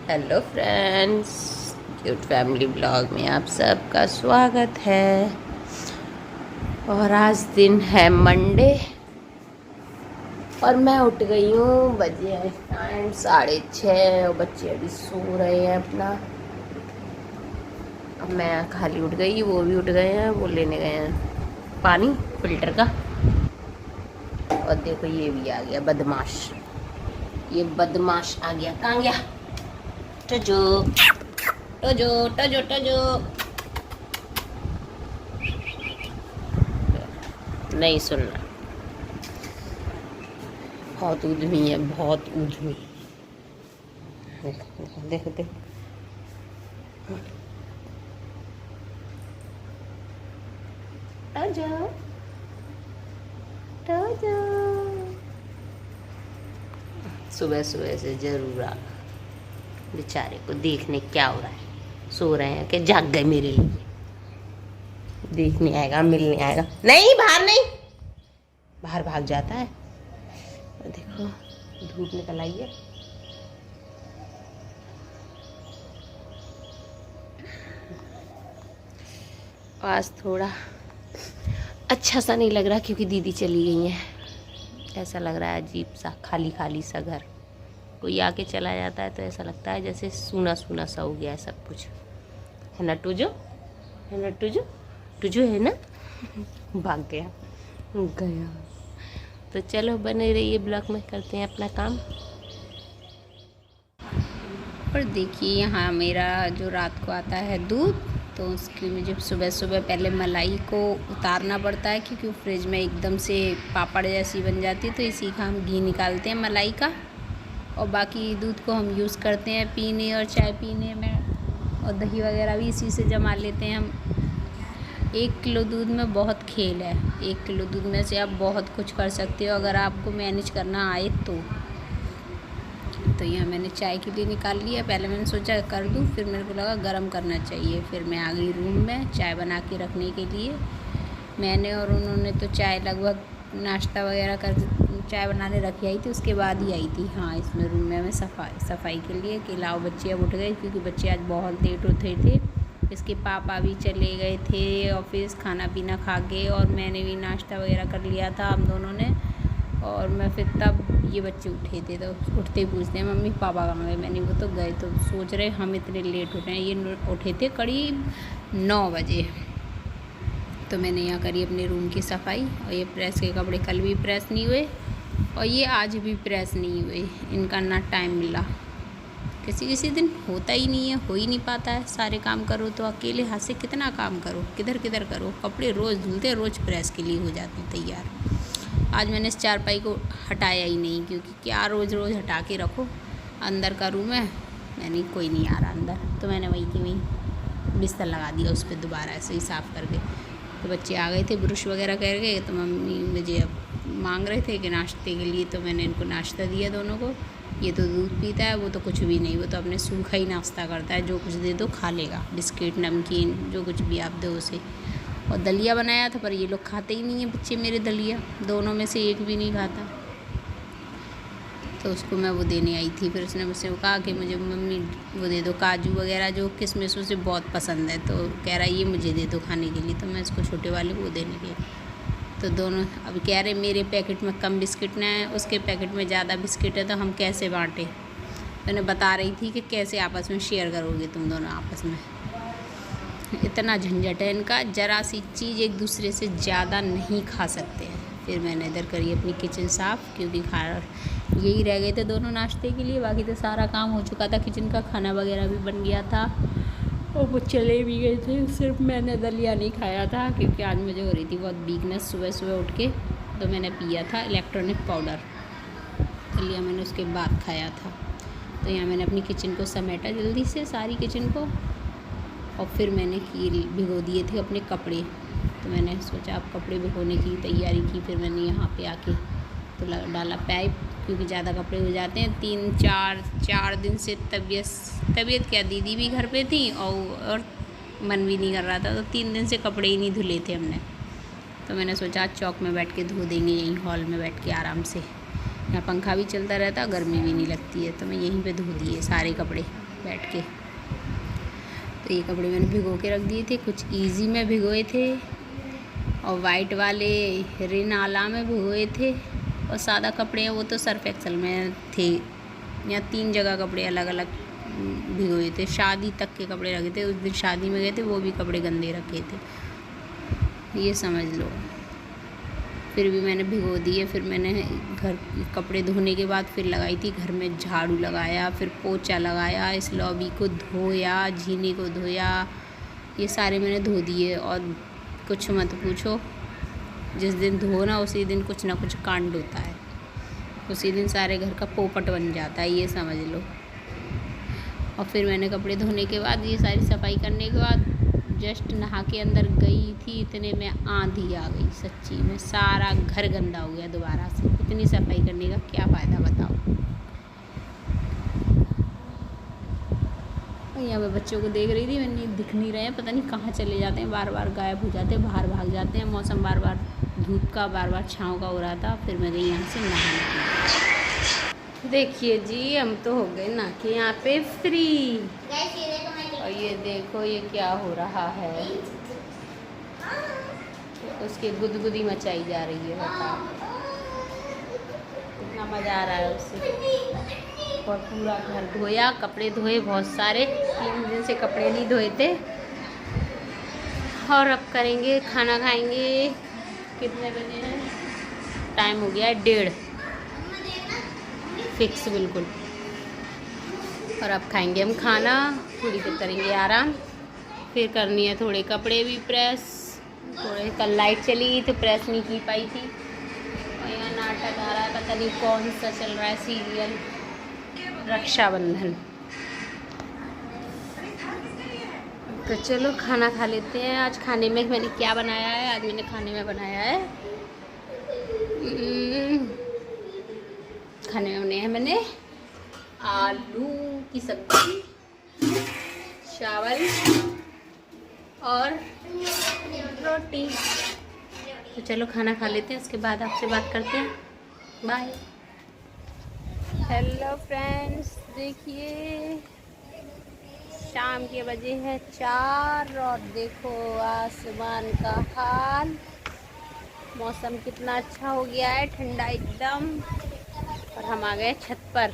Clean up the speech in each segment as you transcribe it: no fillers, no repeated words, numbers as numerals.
Hello friends, cute family blog में आप सबका स्वागत है। और आज दिन है मंडे और मैं उठ गई हूँ। बजे हैं टाइम 6:30 और बच्चे अभी सो रहे हैं अपना। अब मैं खाली उठ गई, वो भी उठ गए हैं। वो लेने गए हैं पानी फिल्टर का। और देखो ये भी आ गया बदमाश, ये बदमाश आ गया। कहाँ गया? टजो टजो टजो टजो, नहीं सुनना। बहुत उद्यमी है, बहुत उद्यमी। देखो देखो देखो, टजो टजो। सुबह सुबह से जरूर आ, बेचारे को देखने क्या हो रहा है। सो रहे हैं कि जाग गए मेरे लिए। देखने आएगा, मिलने आएगा। नहीं, बाहर नहीं, बाहर भाग जाता है। देखो धूप निकल आई है। आज थोड़ा अच्छा सा नहीं लग रहा क्योंकि दीदी चली गई है। ऐसा लग रहा है अजीब सा, खाली खाली सा घर। कोई आके चला जाता है तो ऐसा लगता है जैसे सूना सूना सा हो गया है सब कुछ। है ना टूजो? है ना टूजो? टूजो है ना? भाग गया गया। तो चलो बने रहिए ब्लॉग में, करते हैं अपना काम। और देखिए यहाँ मेरा जो रात को आता है दूध, तो उसकी मुझे सुबह सुबह पहले मलाई को उतारना पड़ता है क्योंकि फ्रिज में एकदम से पापड़ जैसी बन जाती है। तो इसी का हम घी निकालते हैं मलाई का, और बाकी दूध को हम यूज़ करते हैं पीने और चाय पीने में, और दही वगैरह भी इसी से जमा लेते हैं हम। 1 किलो दूध में बहुत खेल है। 1 किलो दूध में से आप बहुत कुछ कर सकते हो अगर आपको मैनेज करना आए तो यहाँ मैंने चाय के लिए निकाल लिया। पहले मैंने सोचा कर दूँ, फिर मेरे को लगा गरम करना चाहिए। फिर मैं आ गई रूम में चाय बना के रखने के लिए। मैंने और उन्होंने तो चाय लगभग नाश्ता वगैरह कर चाय बनाने रखी आई थी, उसके बाद ही आई थी। हाँ, इसमें रूम में मैं सफाई के लिए कि लाओ बच्चे अब उठ गए क्योंकि बच्चे आज बहुत लेट उठे थे। इसके पापा भी चले गए थे ऑफिस, खाना पीना खा के, और मैंने भी नाश्ता वगैरह कर लिया था हम दोनों ने। और मैं फिर तब ये बच्चे उठे थे, तो उठते ही पूछते हैं मम्मी पापा कहाँ गए। मैंने वो तो गए, तो सोच रहे हम इतने लेट उठे हैं। ये उठे थे करीब 9 बजे। तो मैंने यहाँ करी अपने रूम की सफाई। और ये प्रेस के कपड़े कल भी प्रेस नहीं हुए और ये आज भी प्रेस नहीं हुए। इनका ना टाइम मिला, किसी किसी दिन होता ही नहीं है, हो ही नहीं पाता है। सारे काम करो तो अकेले हाथ से कितना काम करो, किधर किधर करो। कपड़े रोज़ धुलते, रोज़ प्रेस के लिए हो जाते तैयार। आज मैंने इस चारपाई को हटाया ही नहीं क्योंकि क्या रोज़ रोज़ हटा के रखो। अंदर का रूम है, मैंने कोई नहीं आ रहा अंदर, तो मैंने वहीं की वहीं बिस्तर लगा दिया उस पर दोबारा ऐसे ही साफ़ करके। तो बच्चे आ गए थे ब्रश वगैरह कर गए, तो मम्मी मुझे अब मांग रहे थे कि नाश्ते के लिए, तो मैंने इनको नाश्ता दिया दोनों को। ये तो दूध पीता है, वो तो कुछ भी नहीं, वो तो अपने सूखा ही नाश्ता करता है। जो कुछ दे दो खा लेगा, बिस्किट नमकीन जो कुछ भी आप दो उसे। और दलिया बनाया था पर ये लोग खाते ही नहीं है बच्चे मेरे दलिया, दोनों में से एक भी नहीं खाता। तो उसको मैं वो देने आई थी। फिर उसने मुझसे कहा कि मुझे मम्मी वो दे दो काजू वगैरह, जो किशमिश उसे बहुत पसंद है। तो कह रहा है ये मुझे दे दो खाने के लिए, तो मैं इसको छोटे वाले को देने गई। तो दोनों अब कह रहे मेरे पैकेट में कम बिस्किट ना है, उसके पैकेट में ज़्यादा बिस्किट है, तो हम कैसे बाँटें। तो मैं बता रही थी कि कैसे आपस में शेयर करोगे तुम दोनों आपस में। इतना झंझट है इनका, ज़रा सी चीज़ एक दूसरे से ज़्यादा नहीं खा सकते हैं। फिर मैंने इधर करी अपनी किचन साफ़ क्योंकि यही रह गए थे दोनों नाश्ते के लिए। बाकी तो सारा काम हो चुका था, किचन का खाना वगैरह भी बन गया था और वो चले भी गए थे। सिर्फ मैंने दलिया नहीं खाया था क्योंकि आज मुझे हो रही थी बहुत वीकनेस सुबह सुबह उठ के, तो मैंने पिया था इलेक्ट्रॉनिक पाउडर। दलिया मैंने उसके बाद खाया था। तो यहाँ मैंने अपनी किचन को समेटा जल्दी से, सारी किचन को। और फिर मैंने भिगो दिए थे अपने कपड़े। तो मैंने सोचा अब कपड़े भिगोने की तैयारी की। फिर मैंने यहाँ पे आके तो डाला पाइप क्योंकि ज़्यादा कपड़े हो जाते हैं। 4 दिन से तबीयत क्या, दीदी भी घर पे थी और मन भी नहीं कर रहा था, तो 3 दिन से कपड़े ही नहीं धुले थे हमने। तो मैंने सोचा आज चौक में बैठ के धो देंगे, यहीं हॉल में बैठ के आराम से। यहाँ पंखा भी चलता रहता, गर्मी भी नहीं लगती है, तो मैं यहीं पे धो दिए सारे कपड़े। बैठ के। तो ये कपड़े मैंने भिगो के रख दिए थे, कुछ इजी में भिगोए थे और वाइट वाले रिन आला में भिगोए थे, और सादा कपड़े हैं वो तो सर्फ एक्सल में थे। यहाँ 3 जगह कपड़े अलग अलग भिगोए थे। शादी तक के कपड़े रखे थे, उस दिन शादी में गए थे, वो भी कपड़े गंदे रखे थे, ये समझ लो। फिर भी मैंने भिगो दिए। फिर मैंने घर कपड़े धोने के बाद फिर लगाई थी घर में झाड़ू लगाया, फिर पोछा लगाया, इस लॉबी को धोया, झीने को धोया, ये सारे मैंने धो दिए। और कुछ मत पूछो, जिस दिन धो ना उसी दिन कुछ ना कुछ कांड होता है, उसी दिन सारे घर का पोपट बन जाता है, ये समझ लो। और फिर मैंने कपड़े धोने के बाद ये सारी सफाई करने के बाद जस्ट नहा के अंदर गई थी, इतने में आंधी आ गई। सच्ची में सारा घर गंदा हो गया दोबारा से। इतनी सफाई करने का क्या फ़ायदा बताओ। यहाँ पे बच्चों को देख रही थी, मैंने दिख नहीं रहे हैं, पता नहीं कहाँ चले जाते हैं, बार बार गायब हो जाते हैं, बाहर भाग जाते हैं। मौसम बार बार धूप का बार बार छाँव का हो रहा था। फिर मैं गई यहाँ से नहाने। देखिए जी, हम तो हो गए ना कि यहाँ पे फ्री। और ये देखो ये क्या हो रहा है, उसकी गुदगुदी मचाई जा रही है। बताओ कितना मज़ा आ रहा है उससे। और पूरा घर धोया, कपड़े धोए बहुत सारे, 3 दिन से कपड़े नहीं धोए थे। और अब करेंगे खाना, खाएंगे। कितने बजे हैं? टाइम हो गया है 1:30 फिक्स बिल्कुल। और अब खाएंगे हम खाना, थोड़ी देर करेंगे आराम, फिर करनी है थोड़े कपड़े भी प्रेस। थोड़े कल लाइट चली गई तो प्रेस नहीं की पाई थी। और यहाँ नाटक आ रहा है, पता नहीं कौन सा चल रहा है सीरियल, रक्षाबंधन। तो चलो खाना खा लेते हैं। आज खाने में मैंने क्या बनाया है? आज मैंने खाने में बनाया है खाने में बनाया है मैंने आलू की सब्जी, चावल और रोटी। तो चलो खाना खा लेते हैं, उसके बाद आपसे बात करते हैं। बाय। हेलो फ्रेंड्स, देखिए शाम के बजे हैं 4 और देखो आसमान का हाल। मौसम कितना अच्छा हो गया है, ठंडा एकदम। और हम आ गए छत पर,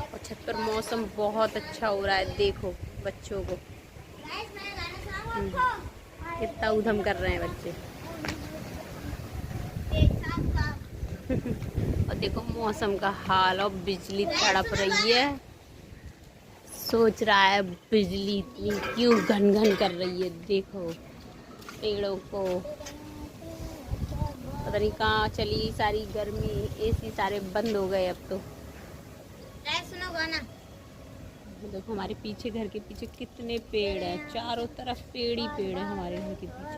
और छत पर मौसम बहुत अच्छा हो रहा है। देखो बच्चों को कितना उधम कर रहे हैं बच्चे। और देखो मौसम का हाल, और बिजली तड़प रही है। सोच रहा है बिजली इतनी क्यों घन घन कर रही है। देखो पेड़ों को, पता नहीं कहाँ चली सारी गर्मी, एसी सारे बंद हो गए अब तो। सुनो गाना। देखो हमारे पीछे, घर के पीछे कितने पेड़ हैं, चारों तरफ पेड़ ही पेड़ है हमारे घर के पीछे।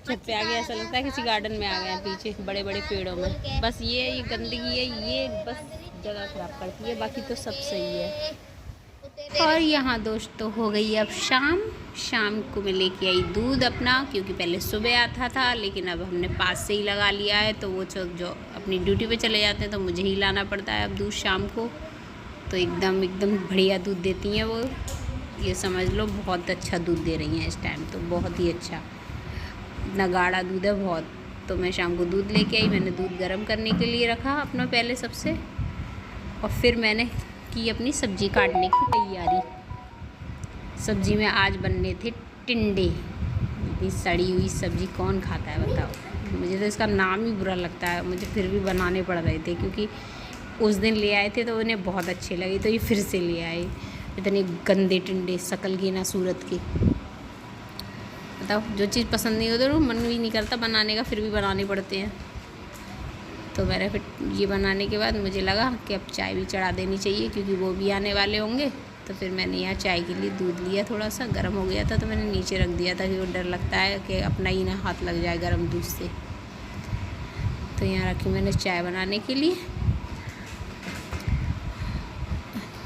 छत पे आ गया, ऐसा लगता है किसी गार्डन में आ गए हैं, पीछे बड़े बड़े पेड़ों में। बस ये गंदगी है, ये बस जगह खराब करती है, बाकी तो सब सही है। और यहाँ दोस्तों हो गई अब शाम। शाम को मैं लेके आई दूध अपना, क्योंकि पहले सुबह आता था, लेकिन अब हमने पास से ही लगा लिया है। तो वो जो अपनी ड्यूटी पे चले जाते हैं तो मुझे ही लाना पड़ता है अब दूध शाम को। तो एकदम बढ़िया दूध देती हैं वो, ये समझ लो बहुत अच्छा दूध दे रही हैं इस टाइम, तो बहुत ही अच्छा। इतना गाढ़ा दूध है बहुत। तो मैं शाम को दूध लेके आई, मैंने दूध गर्म करने के लिए रखा अपना पहले सबसे, और फिर मैंने की अपनी सब्ज़ी काटने की तैयारी। सब्ज़ी में आज बनने थे टिंडे। इतनी सड़ी हुई सब्ज़ी कौन खाता है बताओ। मुझे तो इसका नाम ही बुरा लगता है, मुझे फिर भी बनाने पड़ रहे थे, क्योंकि उस दिन ले आए थे तो उन्हें बहुत अच्छे लगे, तो ये फिर से ले आए। इतने गंदे टिंडे, शकल की ना सूरत के। बताओ, जो चीज़ पसंद नहीं होती वो मन भी नहीं करता बनाने का, फिर भी बनाने पड़ते हैं। तो मैंने फिर ये बनाने के बाद मुझे लगा कि अब चाय भी चढ़ा देनी चाहिए, क्योंकि वो भी आने वाले होंगे। तो फिर मैंने यहाँ चाय के लिए दूध लिया, थोड़ा सा गर्म हो गया था तो मैंने नीचे रख दिया था, कि वो डर लगता है कि अपना ही ना हाथ लग जाए गर्म दूध से। तो यहाँ रखी मैंने चाय बनाने के लिए।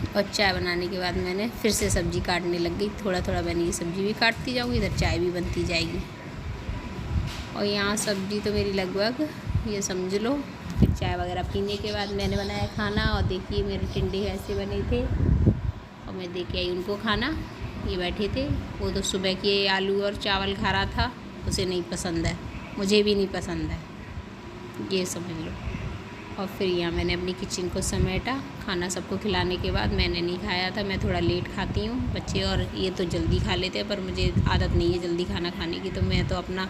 और चाय बनाने के बाद मैंने फिर से सब्ज़ी काटने लग गई। थोड़ा थोड़ा मैंने ये सब्ज़ी भी काटती जाऊँगी, इधर चाय भी बनती जाएगी। और यहाँ सब्ज़ी तो मेरी लगभग ये समझ लो फिर चाय वगैरह पीने के बाद मैंने बनाया खाना। और देखिए मेरे टिंडे ऐसे बने थे और मैं दे के आई उनको खाना। ये बैठे थे, वो तो सुबह के आलू और चावल खा रहा था, उसे नहीं पसंद है, मुझे भी नहीं पसंद है, ये समझ लो। और फिर यहाँ मैंने अपनी किचन को समेटा। खाना सबको खिलाने के बाद मैंने नहीं खाया था, मैं थोड़ा लेट खाती हूँ, बच्चे और ये तो जल्दी खा लेते हैं, पर मुझे आदत नहीं है जल्दी खाना खाने की, तो मैं तो अपना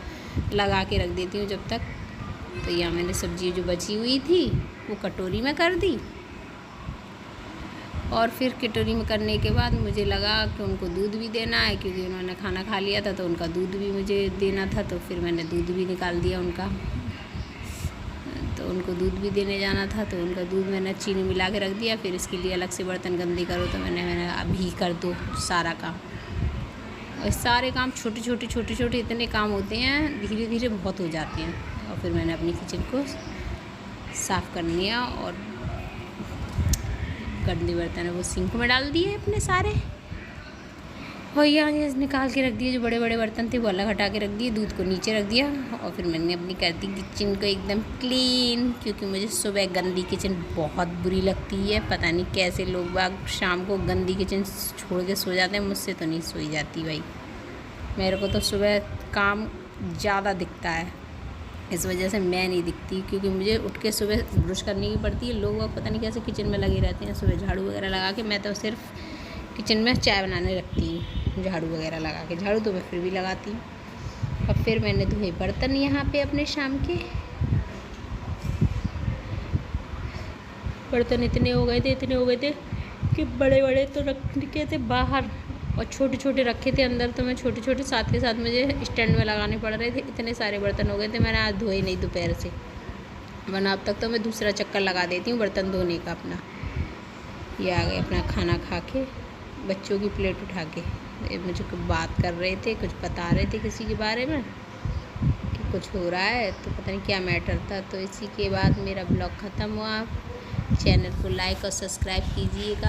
लगा के रख देती हूँ जब तक। तो यहाँ मैंने सब्ज़ी जो बची हुई थी वो कटोरी में कर दी। और फिर कटोरी में करने के बाद मुझे लगा कि उनको दूध भी देना है, क्योंकि उन्होंने खाना खा लिया था तो उनका दूध भी मुझे देना था। तो फिर मैंने दूध भी निकाल दिया उनका, तो उनको दूध भी देने जाना था, तो उनका दूध मैंने चीनी मिला के रख दिया। फिर इसके लिए अलग से बर्तन गंदे करो, तो मैंने अभी कर दो सारा काम। और सारे काम छोटे छोटे इतने काम होते हैं, धीरे धीरे बहुत हो जाते हैं। और फिर मैंने अपनी किचन को साफ़ कर लिया और गंदे बर्तन है वो सिंक में डाल दिए अपने सारे। और यहाँ निकाल के रख दिए, जो बड़े बड़े बर्तन थे वो अलग हटा के रख दिए, दूध को नीचे रख दिया। और फिर मैंने अपनी कर दी किचन को एकदम क्लीन, क्योंकि मुझे सुबह गंदी किचन बहुत बुरी लगती है। पता नहीं कैसे लोग बाग शाम को गंदी किचन छोड़ के सो जाते हैं, मुझसे तो नहीं सोई जाती भाई। मेरे को तो सुबह काम ज़्यादा दिखता है, इस वजह से मैं नहीं दिखती, क्योंकि मुझे उठ के सुबह ब्रश करनी की पड़ती है। लोग पता नहीं कैसे किचन में लगे रहते हैं सुबह झाड़ू वगैरह लगा के। मैं तो सिर्फ किचन में चाय बनाने रखती हूँ झाड़ू वगैरह लगा के। झाड़ू तो मैं फिर भी लगाती हूँ। और फिर मैंने धोए बर्तन यहाँ पे अपने शाम के। बर्तन इतने हो गए थे कि बड़े बड़े तो रखे थे बाहर और छोटे छोटे रखे थे अंदर, तो मैं छोटे छोटे साथ के साथ मुझे स्टैंड में लगाने पड़ रहे थे। इतने सारे बर्तन हो गए थे, मैंने आज धोए नहीं दोपहर से, वरना अब तक तो मैं दूसरा चक्कर लगा देती हूँ बर्तन धोने का अपना। ये आ गए अपना खाना खा के, बच्चों की प्लेट उठा के। मुझे कुछ बात कर रहे थे, कुछ बता रहे थे किसी के बारे में कि कुछ हो रहा है, तो पता नहीं क्या मैटर था। तो इसी के बाद मेरा ब्लॉग ख़त्म हुआ। चैनल को लाइक और सब्सक्राइब कीजिएगा।